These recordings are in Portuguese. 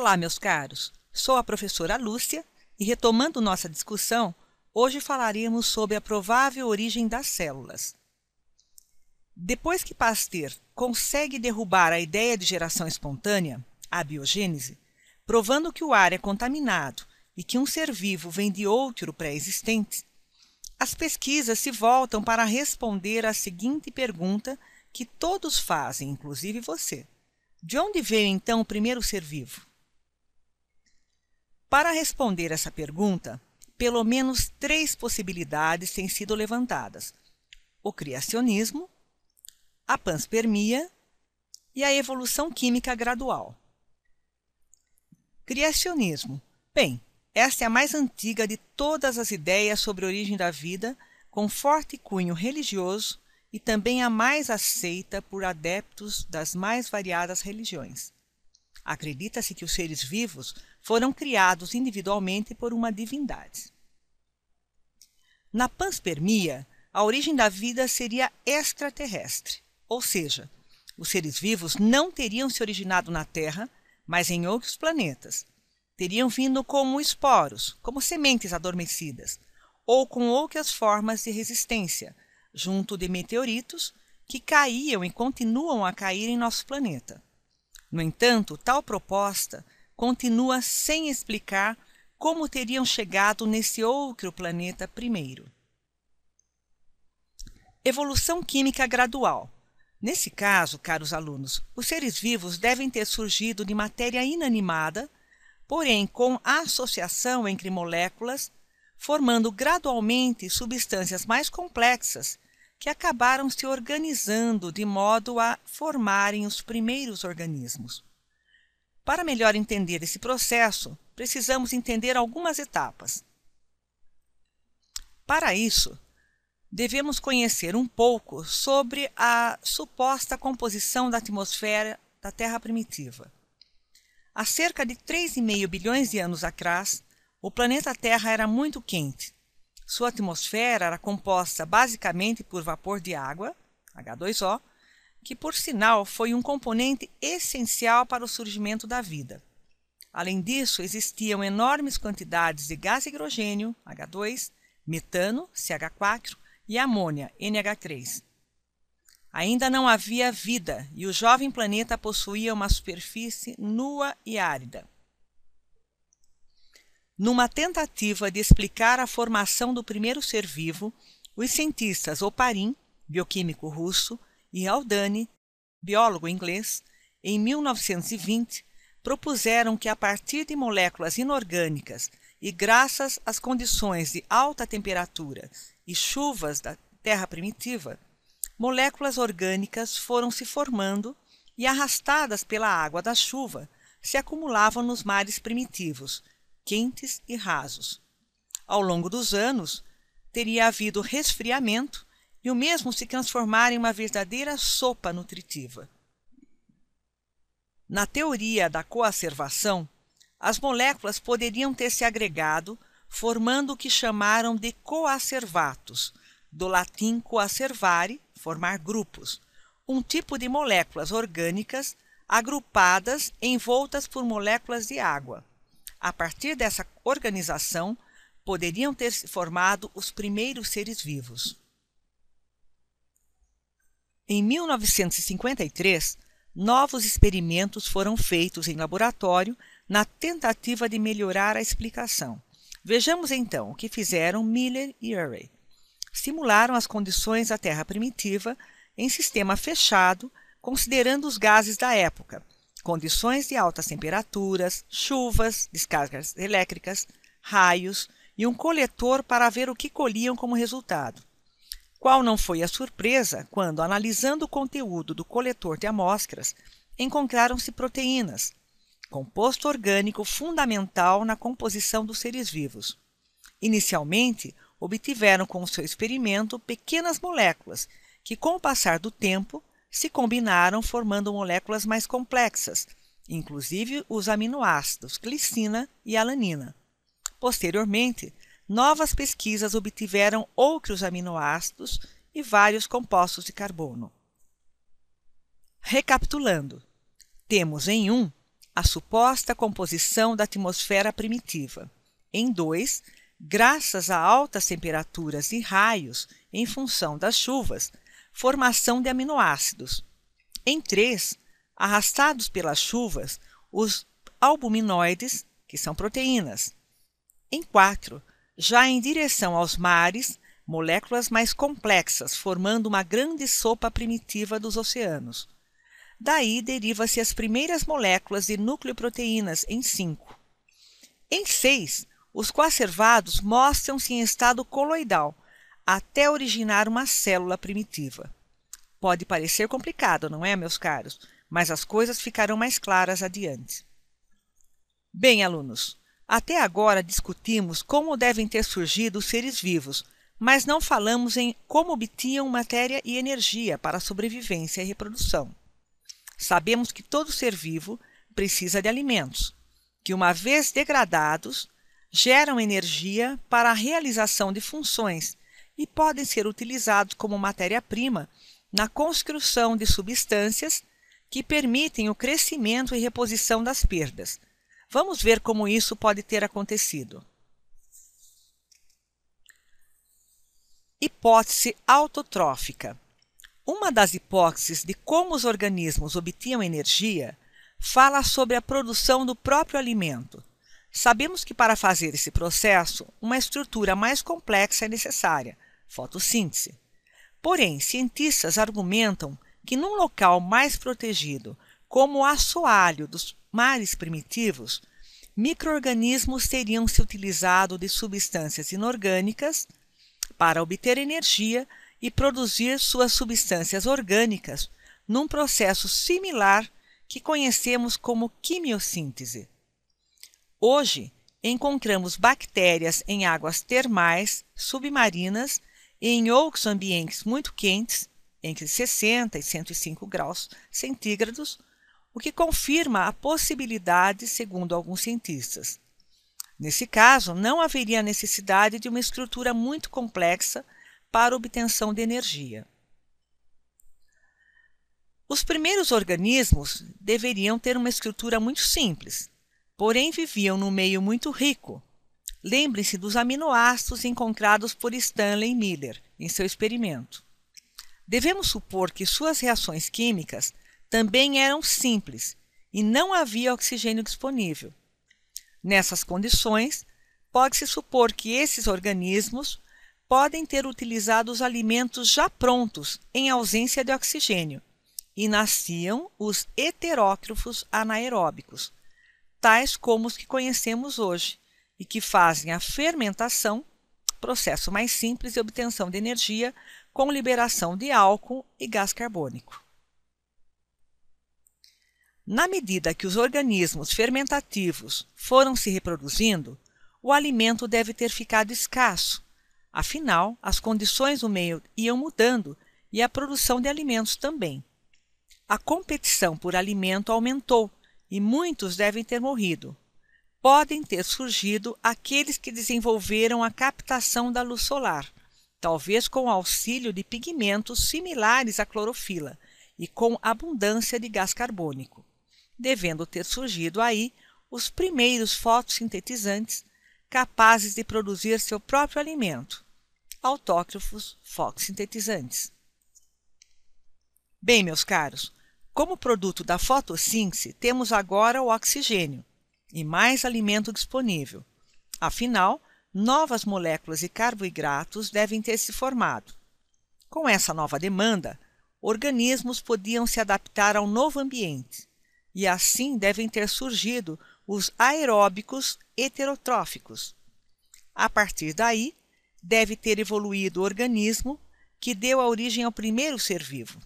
Olá, meus caros! Sou a professora Lúcia e, retomando nossa discussão, hoje falaremos sobre a provável origem das células. Depois que Pasteur consegue derrubar a ideia de geração espontânea, a biogênese, provando que o ar é contaminado e que um ser vivo vem de outro pré-existente, as pesquisas se voltam para responder à seguinte pergunta que todos fazem, inclusive você. De onde veio então o primeiro ser vivo? Para responder essa pergunta, pelo menos 3 possibilidades têm sido levantadas: o criacionismo, a panspermia e a evolução química gradual. Criacionismo. Bem, esta é a mais antiga de todas as ideias sobre a origem da vida, com forte cunho religioso e também a mais aceita por adeptos das mais variadas religiões. Acredita-se que os seres vivos foram criados individualmente por uma divindade. Na panspermia, a origem da vida seria extraterrestre, ou seja, os seres vivos não teriam se originado na Terra, mas em outros planetas. Teriam vindo como esporos, como sementes adormecidas, ou com outras formas de resistência, junto de meteoritos que caíam e continuam a cair em nosso planeta. No entanto, tal proposta continua sem explicar como teriam chegado nesse outro planeta primeiro. Evolução química gradual. Nesse caso, caros alunos, os seres vivos devem ter surgido de matéria inanimada, porém com associação entre moléculas, formando gradualmente substâncias mais complexas que acabaram se organizando de modo a formarem os primeiros organismos. Para melhor entender esse processo, precisamos entender algumas etapas. Para isso, devemos conhecer um pouco sobre a suposta composição da atmosfera da Terra primitiva. Há cerca de 3,5 bilhões de anos atrás, o planeta Terra era muito quente. Sua atmosfera era composta basicamente por vapor de água, H2O, que, por sinal, foi um componente essencial para o surgimento da vida. Além disso, existiam enormes quantidades de gás hidrogênio, H2, metano, CH4, e amônia, NH3. Ainda não havia vida e o jovem planeta possuía uma superfície nua e árida. Numa tentativa de explicar a formação do primeiro ser vivo, os cientistas Oparin, bioquímico russo, e Haldane, biólogo inglês, em 1920, propuseram que a partir de moléculas inorgânicas e graças às condições de alta temperatura e chuvas da Terra primitiva, moléculas orgânicas foram se formando e, arrastadas pela água da chuva, se acumulavam nos mares primitivos, quentes e rasos. Ao longo dos anos, teria havido resfriamento e o mesmo se transformar em uma verdadeira sopa nutritiva. Na teoria da coacervação, as moléculas poderiam ter se agregado, formando o que chamaram de coacervatos, do latim coacervare, formar grupos, um tipo de moléculas orgânicas agrupadas envoltas por moléculas de água. A partir dessa organização, poderiam ter se formado os primeiros seres vivos. Em 1953, novos experimentos foram feitos em laboratório na tentativa de melhorar a explicação. Vejamos então o que fizeram Miller e Urey. Simularam as condições da Terra primitiva em sistema fechado, considerando os gases da época, condições de altas temperaturas, chuvas, descargas elétricas, raios e um coletor para ver o que colhiam como resultado. Qual não foi a surpresa quando, analisando o conteúdo do coletor de amostras, encontraram-se proteínas, composto orgânico fundamental na composição dos seres vivos. Inicialmente, obtiveram com o seu experimento pequenas moléculas que, com o passar do tempo, se combinaram formando moléculas mais complexas, inclusive os aminoácidos glicina e alanina. Posteriormente, novas pesquisas obtiveram outros aminoácidos e vários compostos de carbono. Recapitulando, temos em 1 a suposta composição da atmosfera primitiva. Em 2, graças a altas temperaturas e raios em função das chuvas, formação de aminoácidos. Em 3, arrastados pelas chuvas, os albuminoides, que são proteínas. Em 4, já em direção aos mares, moléculas mais complexas, formando uma grande sopa primitiva dos oceanos. Daí deriva-se as primeiras moléculas de nucleoproteínas em 5. Em 6, os coacervados mostram-se em estado coloidal, até originar uma célula primitiva. Pode parecer complicado, não é, meus caros? Mas as coisas ficarão mais claras adiante. Bem, alunos, até agora discutimos como devem ter surgido os seres vivos, mas não falamos em como obtinham matéria e energia para a sobrevivência e reprodução. Sabemos que todo ser vivo precisa de alimentos, que, uma vez degradados, geram energia para a realização de funções e podem ser utilizados como matéria-prima na construção de substâncias que permitem o crescimento e reposição das perdas. Vamos ver como isso pode ter acontecido. Hipótese autotrófica. Uma das hipóteses de como os organismos obtinham energia fala sobre a produção do próprio alimento. Sabemos que para fazer esse processo, uma estrutura mais complexa é necessária, fotossíntese. Porém, cientistas argumentam que num local mais protegido, como o assoalho dos mares primitivos, micro-organismos teriam se utilizado de substâncias inorgânicas para obter energia e produzir suas substâncias orgânicas num processo similar que conhecemos como quimiossíntese. Hoje, encontramos bactérias em águas termais, submarinas e em outros ambientes muito quentes, entre 60 e 105 graus centígrados, o que confirma a possibilidade, segundo alguns cientistas. Nesse caso, não haveria necessidade de uma estrutura muito complexa para obtenção de energia. Os primeiros organismos deveriam ter uma estrutura muito simples, porém viviam num meio muito rico. Lembre-se dos aminoácidos encontrados por Stanley Miller em seu experimento. Devemos supor que suas reações químicas também eram simples e não havia oxigênio disponível. Nessas condições, pode-se supor que esses organismos podem ter utilizado os alimentos já prontos em ausência de oxigênio e nasciam os heterótrofos anaeróbicos, tais como os que conhecemos hoje e que fazem a fermentação, processo mais simples de obtenção de energia com liberação de álcool e gás carbônico. Na medida que os organismos fermentativos foram se reproduzindo, o alimento deve ter ficado escasso. Afinal, as condições do meio iam mudando e a produção de alimentos também. A competição por alimento aumentou e muitos devem ter morrido. Podem ter surgido aqueles que desenvolveram a captação da luz solar, talvez com o auxílio de pigmentos similares à clorofila e com abundância de gás carbônico, devendo ter surgido aí os primeiros fotossintetizantes capazes de produzir seu próprio alimento, autótrofos fotossintetizantes. Bem, meus caros, como produto da fotossíntese, temos agora o oxigênio e mais alimento disponível. Afinal, novas moléculas de carboidratos devem ter se formado. Com essa nova demanda, organismos podiam se adaptar ao novo ambiente, e assim devem ter surgido os aeróbicos heterotróficos. A partir daí, deve ter evoluído o organismo que deu a origem ao primeiro ser vivo.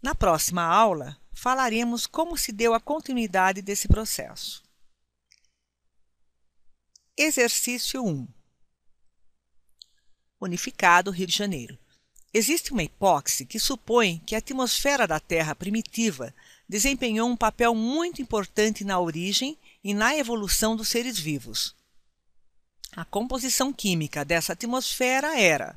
Na próxima aula, falaremos como se deu a continuidade desse processo. Exercício 1. Unificado, Rio de Janeiro. Existe uma hipótese que supõe que a atmosfera da Terra primitiva desempenhou um papel muito importante na origem e na evolução dos seres vivos. A composição química dessa atmosfera era: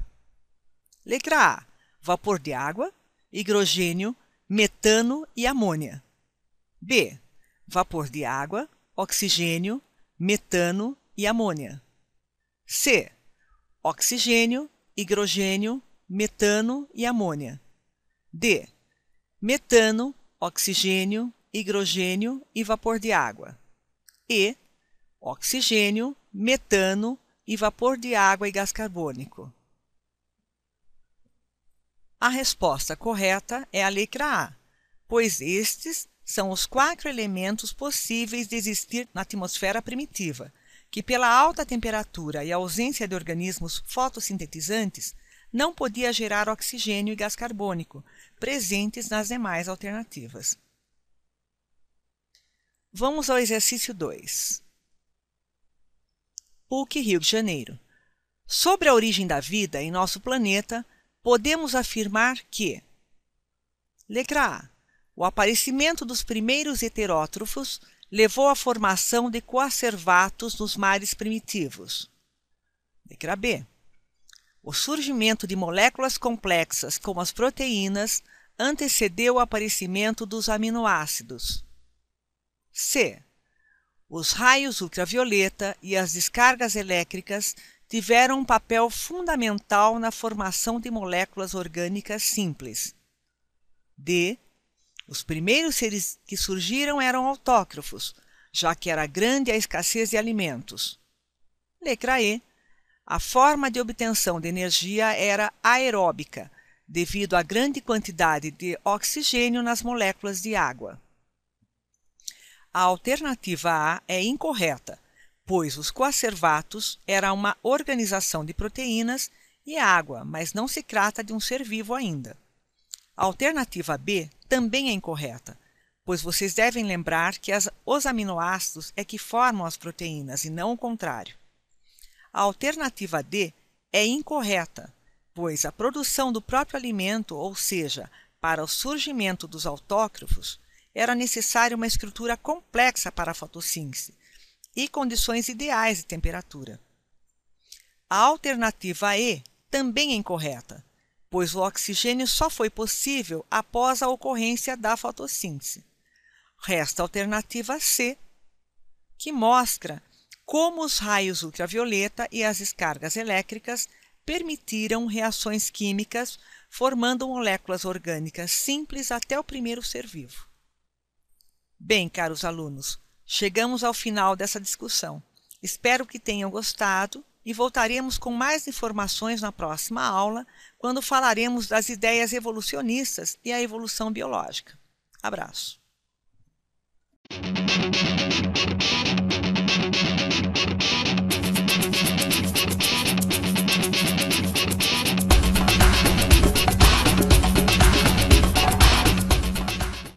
letra A, vapor de água, hidrogênio, metano e amônia. B, vapor de água, oxigênio, metano e amônia. C. Oxigênio, hidrogênio, metano e amônia. D. Metano, oxigênio, hidrogênio e vapor de água. E. Oxigênio, metano e vapor de água e gás carbônico. A resposta correta é a letra A, pois estes são os 4 elementos possíveis de existir na atmosfera primitiva, que pela alta temperatura e ausência de organismos fotossintetizantes não podia gerar oxigênio e gás carbônico, presentes nas demais alternativas. Vamos ao exercício 2. PUC Rio de Janeiro. Sobre a origem da vida em nosso planeta, podemos afirmar que: letra A. O aparecimento dos primeiros heterótrofos levou à formação de coacervatos nos mares primitivos. Letra B. O surgimento de moléculas complexas como as proteínas antecedeu o aparecimento dos aminoácidos. C. Os raios ultravioleta e as descargas elétricas tiveram um papel fundamental na formação de moléculas orgânicas simples. D. Os primeiros seres que surgiram eram autótrofos, já que era grande a escassez de alimentos. Letra E. A forma de obtenção de energia era aeróbica, devido à grande quantidade de oxigênio nas moléculas de água. A alternativa A é incorreta, pois os coacervatos eram uma organização de proteínas e água, mas não se trata de um ser vivo ainda. A alternativa B também é incorreta, pois vocês devem lembrar que os aminoácidos é que formam as proteínas e não o contrário. A alternativa D é incorreta, pois a produção do próprio alimento, ou seja, para o surgimento dos autótrofos, era necessária uma estrutura complexa para a fotossíntese e condições ideais de temperatura. A alternativa E também é incorreta, pois o oxigênio só foi possível após a ocorrência da fotossíntese. Resta a alternativa C, que mostra como os raios ultravioleta e as descargas elétricas permitiram reações químicas, formando moléculas orgânicas simples até o primeiro ser vivo. Bem, caros alunos, chegamos ao final dessa discussão. Espero que tenham gostado e voltaremos com mais informações na próxima aula, quando falaremos das ideias evolucionistas e a evolução biológica. Abraço!